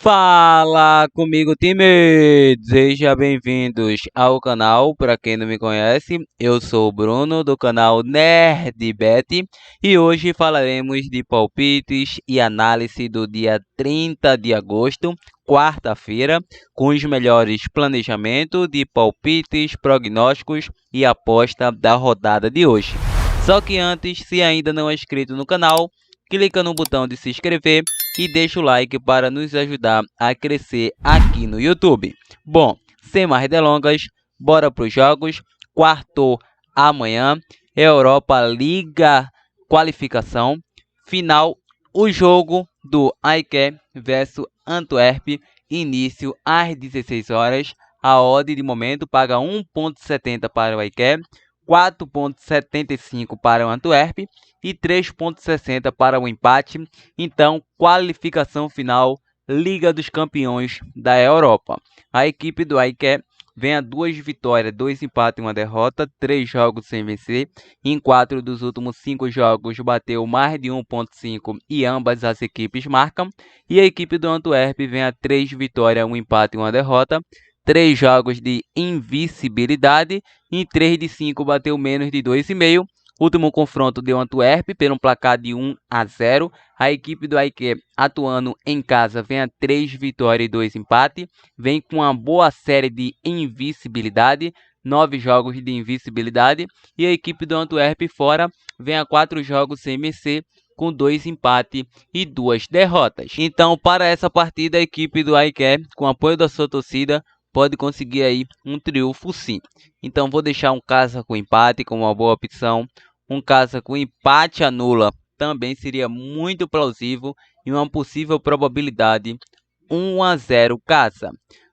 Fala comigo, time! Sejam bem-vindos ao canal. Para quem não me conhece, eu sou o Bruno do canal NerdBet e hoje falaremos de palpites e análise do dia 30 de agosto, quarta-feira, com os melhores planejamentos de palpites, prognósticos e aposta da rodada de hoje. Só que antes, se ainda não é inscrito no canal, clica no botão de se inscrever e deixa o like para nos ajudar a crescer aqui no YouTube. Bom, sem mais delongas, bora para os jogos. Quarto amanhã, Europa Liga qualificação final, o jogo do AEK versus Antwerp, início às 16 horas. A odd de momento paga 1,70 para o AEK, 4,75 para o Antwerp e 3,60 para o empate. Então, qualificação final, Liga dos Campeões da Europa. A equipe do AEK vem a 2 vitórias, 2 empates e 1 derrota, 3 jogos sem vencer. Em 4 dos últimos 5 jogos bateu mais de 1,5 e ambas as equipes marcam. E a equipe do Antwerp vem a 3 vitórias, 1 empate e 1 derrota, 3 jogos de invencibilidade. Em 3 de 5 bateu menos de 2,5. Último confronto deu Antwerp pelo placar de 1-0. A equipe do AEK atuando em casa vem a 3 vitórias e 2 empates. Vem com uma boa série de invencibilidade, 9 jogos de invencibilidade. E a equipe do Antwerp fora vem a 4 jogos sem vencer, com 2 empates e 2 derrotas. Então, para essa partida, a equipe do AEK, com apoio da sua torcida, pode conseguir aí um triunfo sim. Então, vou deixar um casa com empate como uma boa opção. Um casa com empate anula também seria muito plausível e uma possível probabilidade 1-0 casa.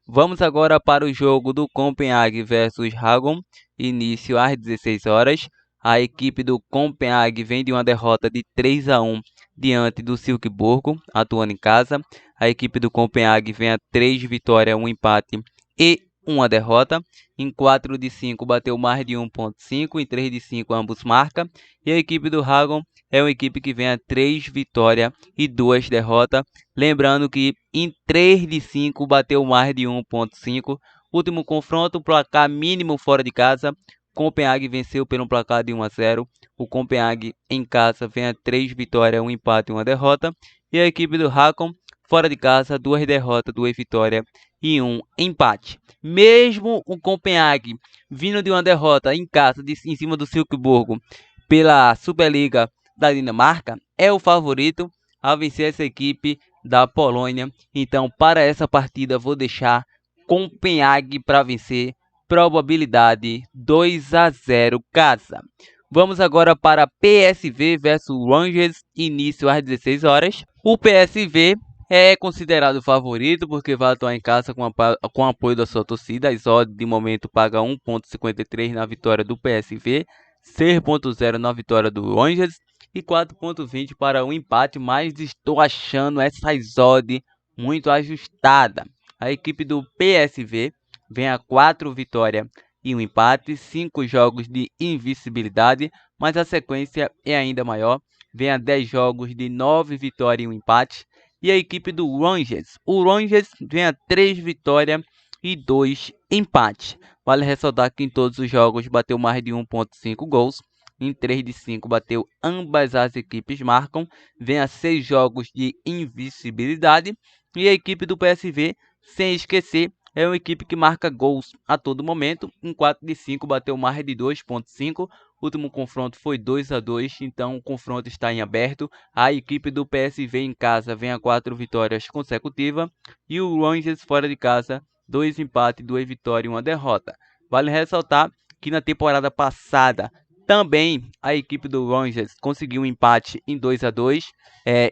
Vamos agora para o jogo do Copenhague versus Hagon, início às 16 horas. A equipe do Copenhague vem de uma derrota de 3-1 diante do Silkeborg, atuando em casa. A equipe do Copenhague vem a 3 vitórias, 1 empate e 1 derrota. Em 4 de 5 bateu mais de 1,5, em 3 de 5 ambos marcam. E a equipe do Hagon é uma equipe que vem a 3 vitórias e 2 derrotas. Lembrando que em 3 de 5 bateu mais de 1,5. Último confronto, placar mínimo fora de casa. Copenhague venceu pelo placar de 1-0. O Copenhague em casa vem a 3 vitórias, 1 empate e 1 derrota. E a equipe do Hagon fora de casa, 2 derrotas, 2 vitórias e 1 empate. Mesmo o Copenhague vindo de uma derrota em casa em cima do Silkeborg pela Superliga da Dinamarca, é o favorito a vencer essa equipe da Polônia. Então, para essa partida, vou deixar Copenhague para vencer. Probabilidade 2-0 casa. Vamos agora para PSV versus Rangers, início às 16 horas. O PSV é considerado favorito porque vai atuar em casa com apoio da sua torcida. As odds de momento paga 1,53 na vitória do PSV, 6,0 na vitória do Rangers e 4,20 para o empate, mas estou achando essas odds muito ajustada. A equipe do PSV vem a 4 vitórias e 1 empate, 5 jogos de invencibilidade, mas a sequência é ainda maior. Vem a 10 jogos de 9 vitórias e 1 empate. E a equipe do Rangers, o Rangers vem a 3 vitórias e 2 empates. Vale ressaltar que em todos os jogos bateu mais de 1,5 gols. Em 3 de 5 bateu, ambas as equipes marcam. Vem a 6 jogos de invencibilidade. E a equipe do PSV, sem esquecer, é uma equipe que marca gols a todo momento. Em 4 de 5 bateu mais de 2,5. O último confronto foi 2-2, então o confronto está em aberto. A equipe do PSV em casa vem a 4 vitórias consecutivas. E o Rangers fora de casa, 2 empates, 2 vitórias e 1 derrota. Vale ressaltar que na temporada passada também a equipe do Rangers conseguiu um empate em 2-2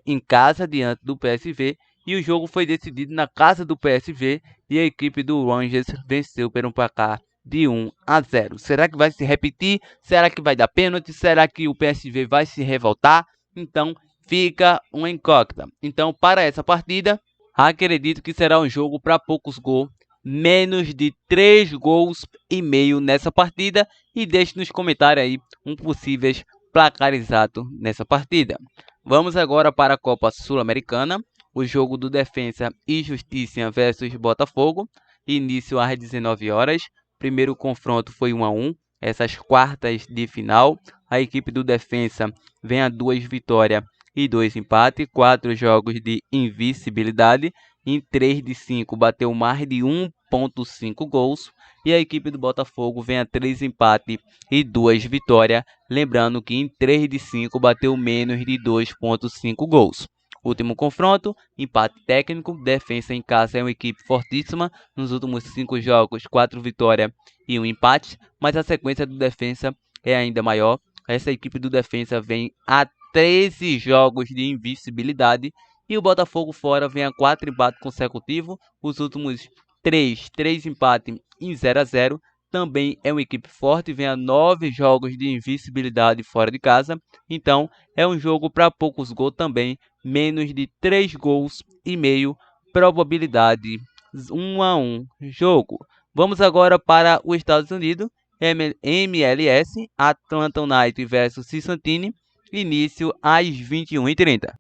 em casa diante do PSV. E o jogo foi decidido na casa do PSV e a equipe do Rangers venceu por um placar de 1-0. Será que vai se repetir? Será que vai dar pênalti? Será que o PSV vai se revoltar? Então fica uma incógnita. Então, para essa partida, acredito que será um jogo para poucos gols, menos de 3 gols e meio nessa partida. E deixe nos comentários aí um possível placar exato nessa partida. Vamos agora para a Copa Sul-Americana. o jogo do Defensa e Justiça versus Botafogo, início às 19 horas. Primeiro confronto foi 1-1, essas quartas de final. A equipe do Defensa vem a 2 vitórias e 2 empates, 4 jogos de invencibilidade. Em 3 de 5 bateu mais de 1,5 gols. E a equipe do Botafogo vem a 3 empates e 2 vitórias. Lembrando que em 3 de 5 bateu menos de 2,5 gols. Último confronto, empate técnico. Defensa em casa é uma equipe fortíssima. Nos últimos 5 jogos, 4 vitórias e 1 empate. Mas a sequência do Defensa é ainda maior. Essa equipe do Defensa vem a 13 jogos de invencibilidade. E o Botafogo fora vem a 4 empates consecutivos. Os últimos 3 empates em 0-0. Também é uma equipe forte, vem a 9 jogos de invencibilidade fora de casa. Então é um jogo para poucos gols também, menos de 3 gols e meio, probabilidade 1-1 jogo. Vamos agora para os Estados Unidos, MLS, Atlanta United versus Cincinnati, início às 21h30.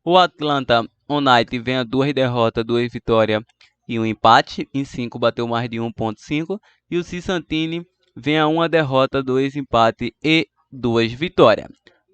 O Atlanta United vem a 2 derrotas, 2 vitórias e 1 empate. Em 5 bateu mais de 1,5. E o Cincinnati vem a 1 derrota, 2 empates e 2 vitórias.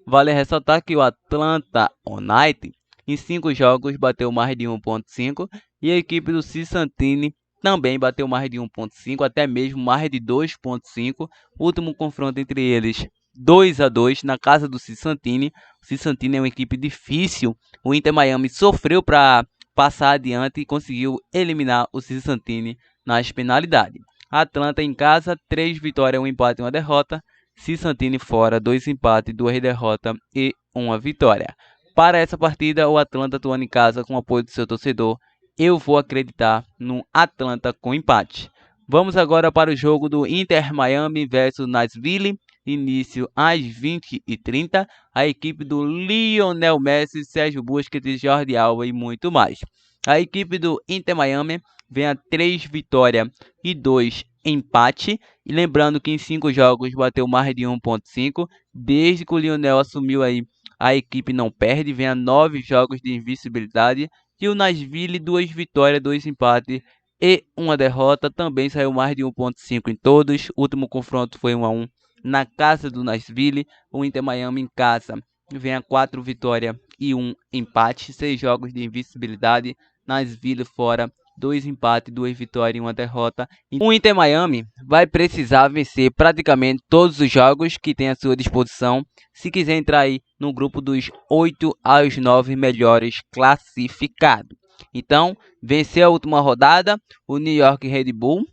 Vale ressaltar que o Atlanta United em 5 jogos bateu mais de 1,5. E a equipe do Cincinnati também bateu mais de 1,5, até mesmo mais de 2,5. O último confronto entre eles, 2-2 na casa do Cincinnati. O Cincinnati é uma equipe difícil. O Inter Miami sofreu para passar adiante e conseguiu eliminar o Cincinnati nas penalidades. Atlanta em casa, 3 vitórias, 1 empate e 1 derrota. Cincinnati fora, 2 empates, 2 derrotas e 1 vitória. Para essa partida, o Atlanta atuando em casa com o apoio do seu torcedor, eu vou acreditar no Atlanta com empate. Vamos agora para o jogo do Inter Miami versus Nashville. Início às 20h30, a equipe do Lionel Messi, Sérgio Busquets, Jordi Alba e muito mais. A equipe do Inter Miami vem a 3 vitórias e 2 empate. E lembrando que em 5 jogos bateu mais de 1,5. Desde que o Lionel assumiu aí, a equipe não perde, vem a 9 jogos de invencibilidade. E o Nashville, 2 vitórias, 2 empates e 1 derrota. Também saiu mais de 1,5 em todos. O último confronto foi 1-1 na casa do Nashville. O Inter Miami em casa vem a 4 vitórias e 1 empate, 6 jogos de invencibilidade. Nashville fora, 2 empates, 2 vitórias e 1 derrota. O Inter Miami vai precisar vencer praticamente todos os jogos que tem à sua disposição se quiser entrar aí no grupo dos 8 aos 9 melhores classificados. Então, vencer a última rodada, o New York Red Bull,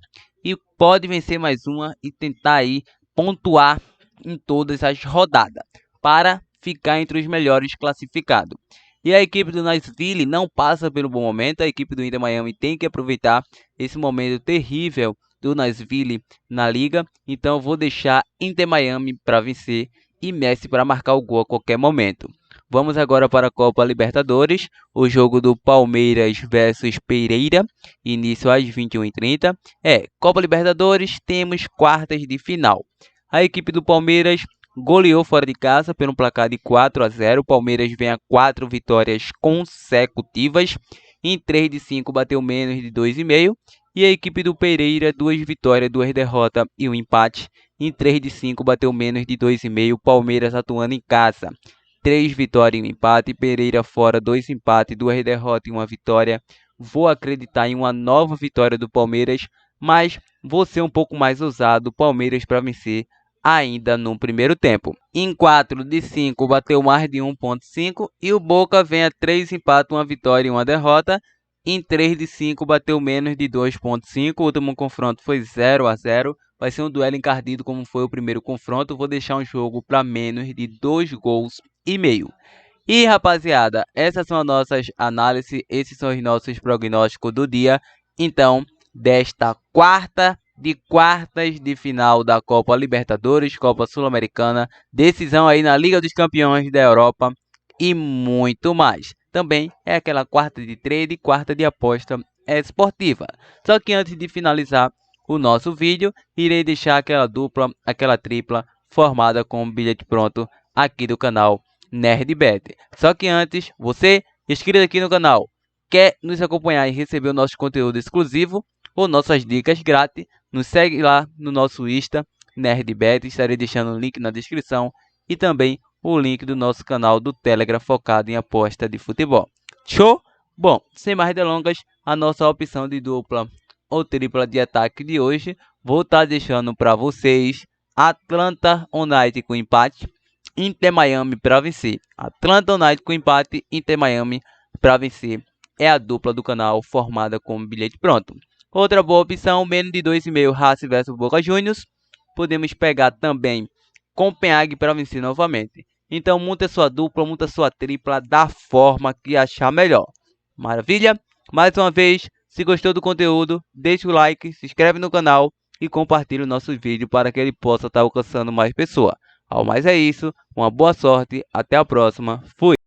e pode vencer mais uma e tentar aí pontuar em todas as rodadas para ficar entre os melhores classificados. E a equipe do Nashville não passa pelo bom momento. A equipe do Inter Miami tem que aproveitar esse momento terrível do Nashville na liga. Então eu vou deixar Inter Miami para vencer e Messi para marcar o gol a qualquer momento. Vamos agora para a Copa Libertadores, o jogo do Palmeiras versus Pereira, início às 21h30. Copa Libertadores, temos quartas de final. A equipe do Palmeiras goleou fora de casa pelo placar de 4-0. O Palmeiras vem a 4 vitórias consecutivas. Em 3 de 5 bateu menos de 2,5. E a equipe do Pereira, 2 vitórias, 2 derrotas e 1 empate. Em 3 de 5 bateu menos de 2,5. Palmeiras atuando em casa, 3 vitórias e 1 empate. Pereira fora, 2 empates, 2 derrotas e 1 vitória. Vou acreditar em uma nova vitória do Palmeiras, mas vou ser um pouco mais ousado. Palmeiras para vencer ainda no primeiro tempo. Em 4 de 5 bateu mais de 1,5 e o Boca vem a 3 empates, 1 vitória e 1 derrota. Em 3 de 5 bateu menos de 2,5. O último confronto foi 0-0. Vai ser um duelo encardido como foi o primeiro confronto. Vou deixar um jogo para menos de 2 gols e meio. E rapaziada, essas são as nossas análises, esses são os nossos prognósticos do dia. Então, desta quartas de final da Copa Libertadores, Copa Sul-Americana, decisão aí na Liga dos Campeões da Europa e muito mais. Também é aquela quarta de trade e quarta de aposta esportiva. Só que antes de finalizar o nosso vídeo, irei deixar aquela dupla, aquela tripla formada com o bilhete pronto aqui do canal NerdBet. Só que antes, você inscreva aqui no canal, quer nos acompanhar e receber o nosso conteúdo exclusivo ou nossas dicas grátis, nos segue lá no nosso Insta, NerdBet, estarei deixando o link na descrição e também o link do nosso canal do Telegram focado em aposta de futebol. Show? Bom, sem mais delongas, a nossa opção de dupla ou tripla de ataque de hoje, vou estar deixando para vocês Atlanta United com empate, Inter Miami para vencer. Atlanta United com empate, Inter Miami para vencer. É a dupla do canal formada com bilhete pronto. Outra boa opção, menos de 2,5 Racing versus Boca Juniors. Podemos pegar também Copenhague para vencer novamente. Então monta sua dupla, monta sua tripla da forma que achar melhor. Maravilha? Mais uma vez, se gostou do conteúdo, deixa o like, se inscreve no canal e compartilhe o nosso vídeo para que ele possa estar alcançando mais pessoas. Ao mais é isso, uma boa sorte, até a próxima, fui!